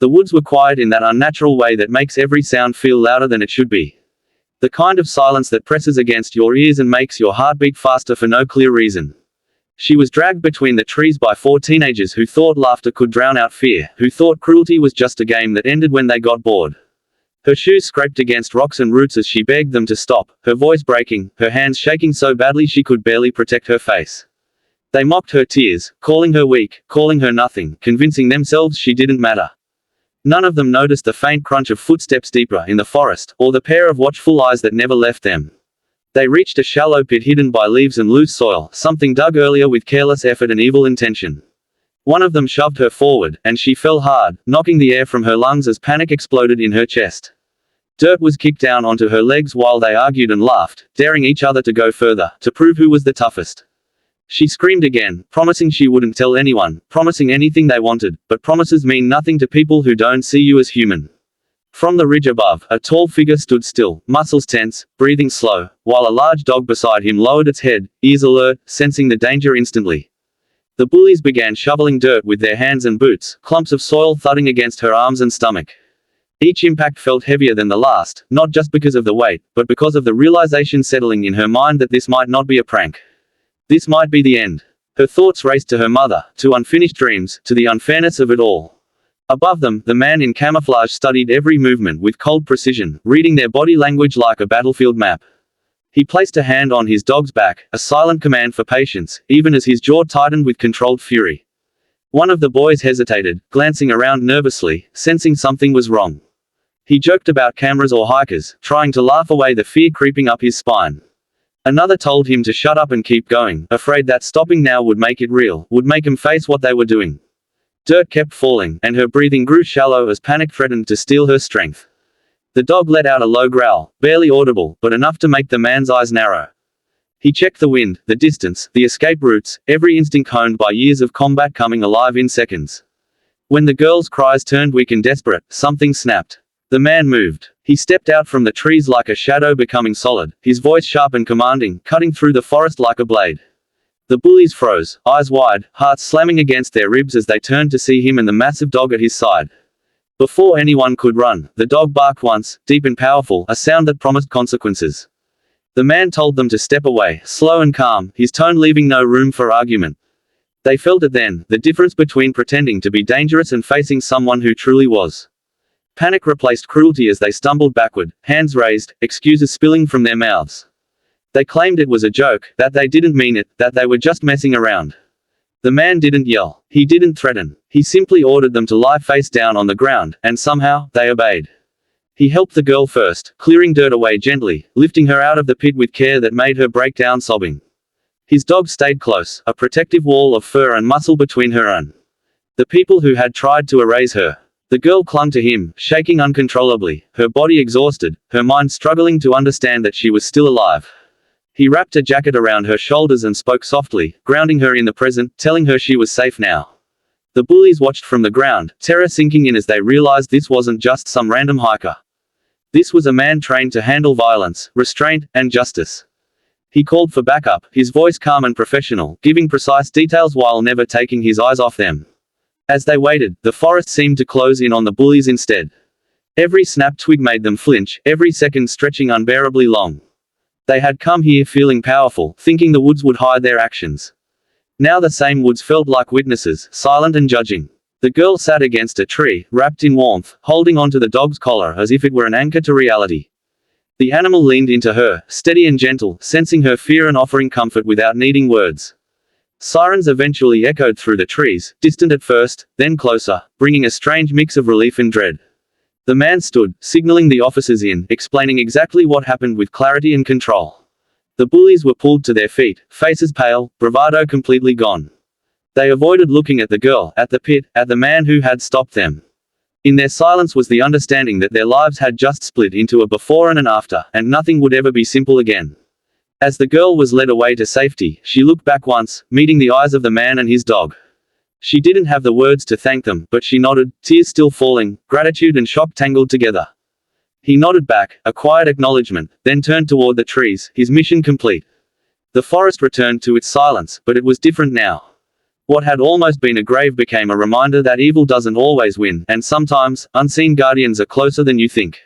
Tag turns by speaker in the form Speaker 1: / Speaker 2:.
Speaker 1: The woods were quiet in that unnatural way that makes every sound feel louder than it should be. The kind of silence that presses against your ears and makes your heart beat faster for no clear reason. She was dragged between the trees by 4 teenagers who thought laughter could drown out fear, who thought cruelty was just a game that ended when they got bored. Her shoes scraped against rocks and roots as she begged them to stop, her voice breaking, her hands shaking so badly she could barely protect her face. They mocked her tears, calling her weak, calling her nothing, convincing themselves she didn't matter. None of them noticed the faint crunch of footsteps deeper in the forest, or the pair of watchful eyes that never left them. They reached a shallow pit hidden by leaves and loose soil, something dug earlier with careless effort and evil intention. One of them shoved her forward, and she fell hard, knocking the air from her lungs as panic exploded in her chest. Dirt was kicked down onto her legs while they argued and laughed, daring each other to go further, to prove who was the toughest. She screamed again, promising she wouldn't tell anyone, promising anything they wanted, but promises mean nothing to people who don't see you as human. From the ridge above, a tall figure stood still, muscles tense, breathing slow, while a large dog beside him lowered its head, ears alert, sensing the danger instantly. The bullies began shoveling dirt with their hands and boots, clumps of soil thudding against her arms and stomach. Each impact felt heavier than the last, not just because of the weight, but because of the realization settling in her mind that this might not be a prank. This might be the end. Her thoughts raced to her mother, to unfinished dreams, to the unfairness of it all. Above them, the man in camouflage studied every movement with cold precision, reading their body language like a battlefield map. He placed a hand on his dog's back, a silent command for patience, even as his jaw tightened with controlled fury. One of the boys hesitated, glancing around nervously, sensing something was wrong. He joked about cameras or hikers, trying to laugh away the fear creeping up his spine. Another told him to shut up and keep going, afraid that stopping now would make it real, would make him face what they were doing. Dirt kept falling, and her breathing grew shallow as panic threatened to steal her strength. The dog let out a low growl, barely audible, but enough to make the man's eyes narrow. He checked the wind, the distance, the escape routes, every instinct honed by years of combat coming alive in seconds. When the girl's cries turned weak and desperate, something snapped. The man moved. He stepped out from the trees like a shadow becoming solid, his voice sharp and commanding, cutting through the forest like a blade. The bullies froze, eyes wide, hearts slamming against their ribs as they turned to see him and the massive dog at his side. Before anyone could run, the dog barked once, deep and powerful, a sound that promised consequences. The man told them to step away, slow and calm, his tone leaving no room for argument. They felt it then, the difference between pretending to be dangerous and facing someone who truly was. Panic replaced cruelty as they stumbled backward, hands raised, excuses spilling from their mouths. They claimed it was a joke, that they didn't mean it, that they were just messing around. The man didn't yell. He didn't threaten. He simply ordered them to lie face down on the ground, and somehow, they obeyed. He helped the girl first, clearing dirt away gently, lifting her out of the pit with care that made her break down sobbing. His dog stayed close, a protective wall of fur and muscle between her and the people who had tried to erase her. The girl clung to him, shaking uncontrollably, her body exhausted, her mind struggling to understand that she was still alive. He wrapped a jacket around her shoulders and spoke softly, grounding her in the present, telling her she was safe now. The bullies watched from the ground, terror sinking in as they realized this wasn't just some random hiker. This was a man trained to handle violence, restraint, and justice. He called for backup, his voice calm and professional, giving precise details while never taking his eyes off them. As they waited, the forest seemed to close in on the bullies instead. Every snapped twig made them flinch, every second stretching unbearably long. They had come here feeling powerful, thinking the woods would hide their actions. Now the same woods felt like witnesses, silent and judging. The girl sat against a tree, wrapped in warmth, holding onto the dog's collar as if it were an anchor to reality. The animal leaned into her, steady and gentle, sensing her fear and offering comfort without needing words. Sirens eventually echoed through the trees, distant at first, then closer, bringing a strange mix of relief and dread. The man stood, signaling the officers in, explaining exactly what happened with clarity and control. The bullies were pulled to their feet, faces pale, bravado completely gone. They avoided looking at the girl, at the pit, at the man who had stopped them. In their silence was the understanding that their lives had just split into a before and an after, and nothing would ever be simple again. As the girl was led away to safety, she looked back once, meeting the eyes of the man and his dog. She didn't have the words to thank them, but she nodded, tears still falling, gratitude and shock tangled together. He nodded back, a quiet acknowledgement, then turned toward the trees, his mission complete. The forest returned to its silence, but it was different now. What had almost been a grave became a reminder that evil doesn't always win, and sometimes, unseen guardians are closer than you think.